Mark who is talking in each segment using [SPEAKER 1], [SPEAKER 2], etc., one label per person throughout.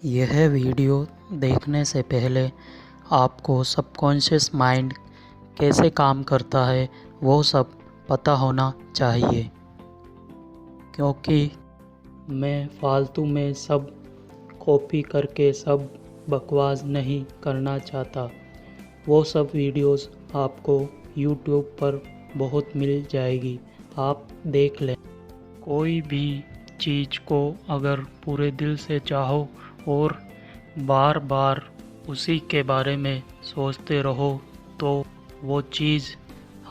[SPEAKER 1] यह वीडियो देखने से पहले आपको सबकॉन्शियस माइंड कैसे काम करता है वो सब पता होना चाहिए, क्योंकि मैं फालतू में सब कॉपी करके सब बकवास नहीं करना चाहता। वो सब वीडियोस आपको YouTube पर बहुत मिल जाएगी, आप देख लें। कोई भी चीज़ को अगर पूरे दिल से चाहो और बार बार उसी के बारे में सोचते रहो तो वो चीज़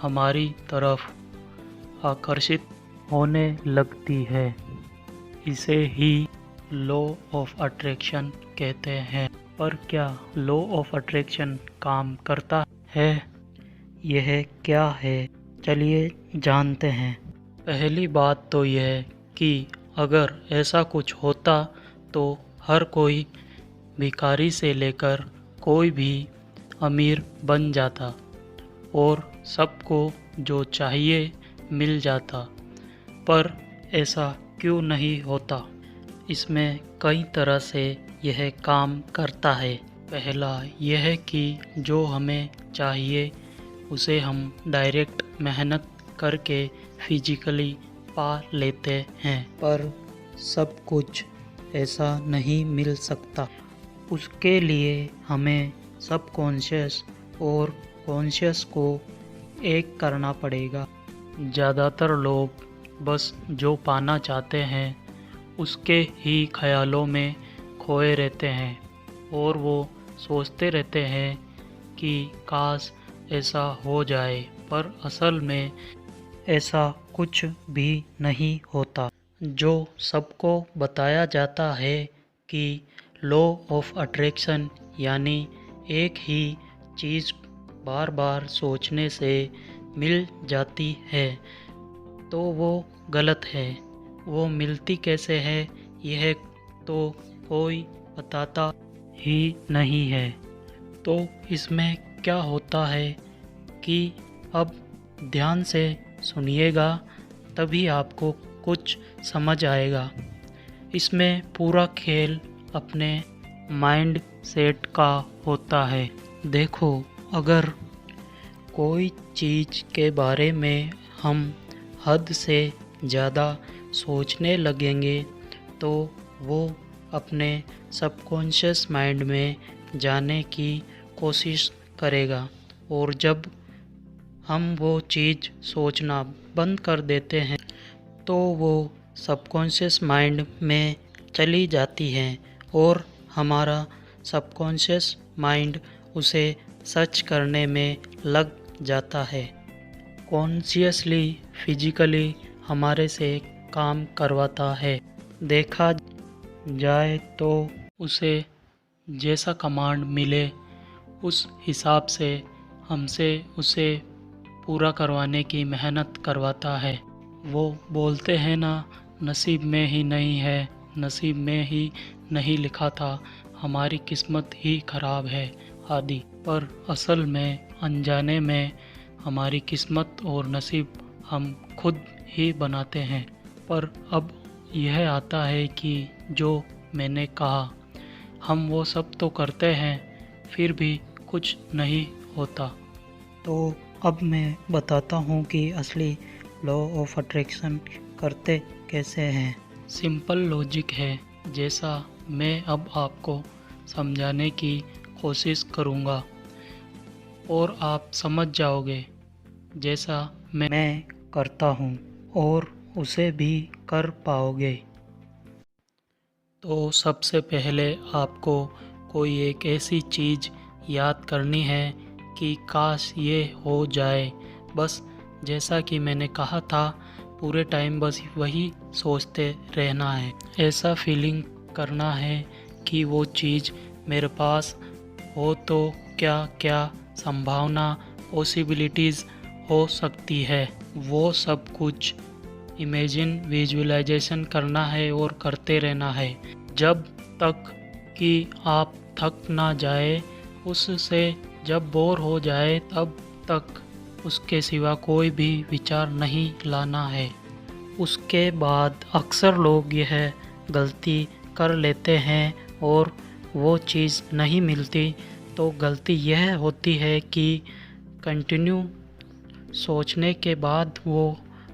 [SPEAKER 1] हमारी तरफ आकर्षित होने लगती है। इसे ही लॉ ऑफ अट्रैक्शन कहते हैं। पर क्या लॉ ऑफ अट्रैक्शन काम करता है? यह क्या है, चलिए जानते हैं। पहली बात तो यह कि अगर ऐसा कुछ होता तो हर कोई भिखारी से लेकर कोई भी अमीर बन जाता और सबको जो चाहिए मिल जाता। पर ऐसा क्यों नहीं होता? इसमें कई तरह से यह काम करता है। पहला यह कि जो हमें चाहिए उसे हम डायरेक्ट मेहनत करके फिजिकली पा लेते हैं, पर सब कुछ ऐसा नहीं मिल सकता। उसके लिए हमें सबकॉन्शियस और कॉन्शियस को एक करना पड़ेगा। ज़्यादातर लोग बस जो पाना चाहते हैं उसके ही ख्यालों में खोए रहते हैं और वो सोचते रहते हैं कि काश ऐसा हो जाए, पर असल में ऐसा कुछ भी नहीं होता। जो सबको बताया जाता है कि लॉ ऑफ अट्रैक्शन यानी एक ही चीज़ बार बार सोचने से मिल जाती है, तो वो गलत है। वो मिलती कैसे है यह तो कोई बताता ही नहीं है। तो इसमें क्या होता है कि अब ध्यान से सुनिएगा, तभी आपको कुछ समझ आएगा। इसमें पूरा खेल अपने माइंड सेट का होता है। देखो, अगर कोई चीज़ के बारे में हम हद से ज़्यादा सोचने लगेंगे तो वो अपने सबकॉन्शियस माइंड में जाने की कोशिश करेगा, और जब हम वो चीज़ सोचना बंद कर देते हैं तो वो सबकॉन्शियस माइंड में चली जाती हैं और हमारा सबकॉन्शियस माइंड उसे सर्च करने में लग जाता है। कॉन्शियसली फिजिकली हमारे से काम करवाता है। देखा जाए तो उसे जैसा कमांड मिले उस हिसाब से हमसे उसे पूरा करवाने की मेहनत करवाता है। वो बोलते हैं ना, नसीब में ही नहीं है, नसीब में ही नहीं लिखा था, हमारी किस्मत ही खराब है आदि। पर असल में अनजाने में हमारी किस्मत और नसीब हम खुद ही बनाते हैं। पर अब यह आता है कि जो मैंने कहा, हम वो सब तो करते हैं फिर भी कुछ नहीं होता। तो अब मैं बताता हूँ कि असली लॉ ऑफ अट्रैक्शन करते कैसे हैं। सिंपल लॉजिक है, जैसा मैं अब आपको समझाने की कोशिश करूँगा और आप समझ जाओगे जैसा मैं करता हूँ, और उसे भी कर पाओगे। तो सबसे पहले आपको कोई एक ऐसी चीज़ याद करनी है कि काश ये हो जाए। बस जैसा कि मैंने कहा था, पूरे टाइम बस वही सोचते रहना है। ऐसा फीलिंग करना है कि वो चीज़ मेरे पास हो तो क्या क्या संभावना पॉसिबिलिटीज़ हो सकती है, वो सब कुछ इमेजिन विजुअलाइजेशन करना है और करते रहना है जब तक कि आप थक ना जाए उससे। जब बोर हो जाए तब तक उसके सिवा कोई भी विचार नहीं लाना है। उसके बाद अक्सर लोग यह गलती कर लेते हैं और वो चीज़ नहीं मिलती तो गलती यह होती है कि कंटिन्यू सोचने के बाद वो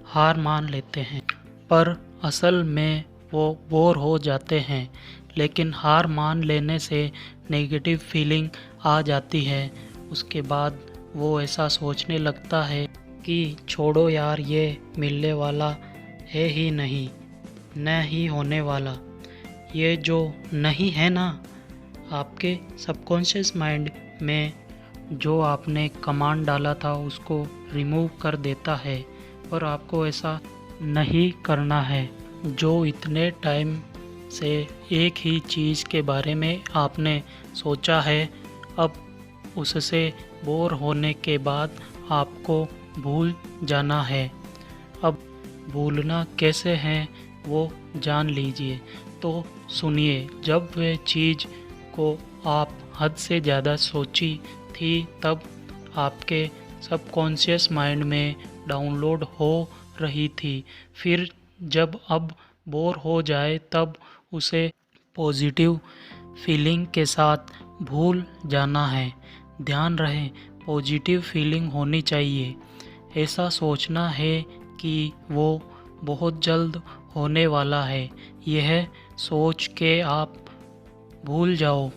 [SPEAKER 1] हार मान लेते हैं, पर असल में वो बोर हो जाते हैं। लेकिन हार मान लेने से नेगेटिव फीलिंग आ जाती है। उसके बाद वो ऐसा सोचने लगता है कि छोड़ो यार, ये मिलने वाला है ही नहीं, न ही होने वाला। ये जो नहीं है ना, आपके सबकॉन्शियस माइंड में जो आपने कमांड डाला था उसको रिमूव कर देता है। पर आपको ऐसा नहीं करना है। जो इतने टाइम से एक ही चीज़ के बारे में आपने सोचा है, अब उससे बोर होने के बाद आपको भूल जाना है। अब भूलना कैसे है वो जान लीजिए। तो सुनिए, जब वे चीज़ को आप हद से ज़्यादा सोची थी तब आपके सबकॉन्शियस माइंड में डाउनलोड हो रही थी। फिर जब अब बोर हो जाए तब उसे पॉजिटिव फीलिंग के साथ भूल जाना है। ध्यान रहे, पॉजिटिव फीलिंग होनी चाहिए। ऐसा सोचना है कि वो बहुत जल्द होने वाला है। यह सोच के आप भूल जाओ,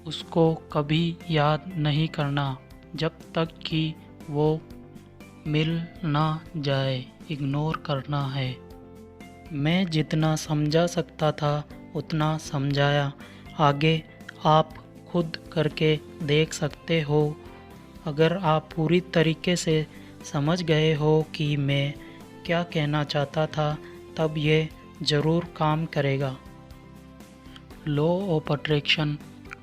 [SPEAKER 1] उसको कभी याद नहीं करना जब तक कि वो मिल ना जाए। इग्नोर करना है। मैं जितना समझा सकता था उतना समझाया। आगे आप खुद करके देख सकते हो। अगर आप पूरी तरीके से समझ गए हो कि मैं क्या कहना चाहता था, तब ये ज़रूर काम करेगा। लॉ ऑफ अट्रैक्शन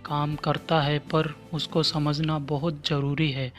[SPEAKER 1] काम करता है, पर उसको समझना बहुत ज़रूरी है।